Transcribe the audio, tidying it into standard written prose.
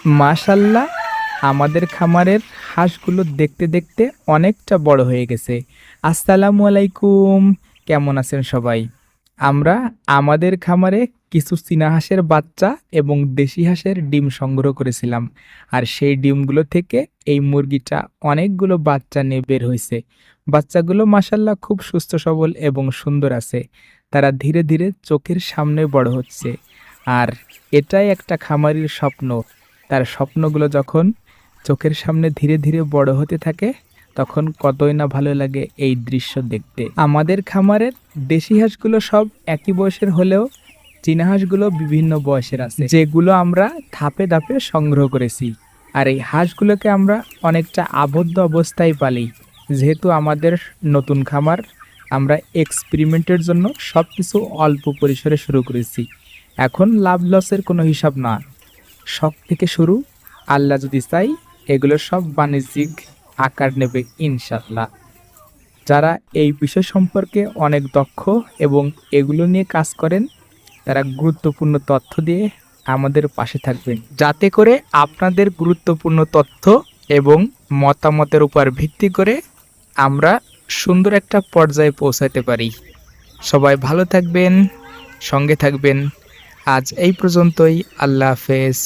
মাশাল্লাহ, আমাদের খামারের হাঁসগুলো দেখতে দেখতে অনেকটা বড় হয়ে গেছে। আসসালামু আলাইকুম, কেমন আছেন সবাই? আমরা আমাদের খামারে কিছু চীনা হাঁসের বাচ্চা এবং দেশি হাঁসের ডিম সংগ্রহ করেছিলাম। আর সেই ডিমগুলো থেকে এই মুরগিটা অনেকগুলো বাচ্চা নিয়ে বের হয়েছে। বাচ্চাগুলো মাশাল্লাহ খুব সুস্থ সবল এবং সুন্দর আছে। তারা ধীরে ধীরে চোখের সামনে বড় হচ্ছে। আর এটাই একটা খামারির স্বপ্ন। তার স্বপ্নগুলো যখন চোখের সামনে ধীরে ধীরে বড় হতে থাকে, তখন কতই না ভালো লাগে এই দৃশ্য দেখতে। আমাদের খামারের দেশি হাঁসগুলো সব একই বয়সের হলেও চীনা হাঁসগুলো বিভিন্ন বয়সের আছে, যেগুলো আমরা ধাপে ধাপে সংগ্রহ করেছি। আর এই হাঁসগুলোকে আমরা অনেকটা আবদ্ধ অবস্থায় পালি, যেহেতু আমাদের নতুন খামার। আমরা এক্সপেরিমেন্টের জন্য সব কিছু অল্প পরিসরে শুরু করেছি। এখন লাভ লসের কোনো হিসাব না, শখ থেকে শুরু। আল্লাহ যদি চাই, এগুলো সব বাণিজ্যিক আকার নেবে ইনশাল্লাহ। যারা এই বিষয় সম্পর্কে অনেক দক্ষ এবং এগুলো নিয়ে কাজ করেন, তারা গুরুত্বপূর্ণ তথ্য দিয়ে আমাদের পাশে থাকবেন, যাতে করে আপনাদের গুরুত্বপূর্ণ তথ্য এবং মতামতের উপর ভিত্তি করে আমরা সুন্দর একটা পর্যায়ে পৌঁছাতে পারি। সবাই ভালো থাকবেন, সঙ্গে থাকবেন। আজ এই পর্যন্তই। আল্লাহ হাফেজ।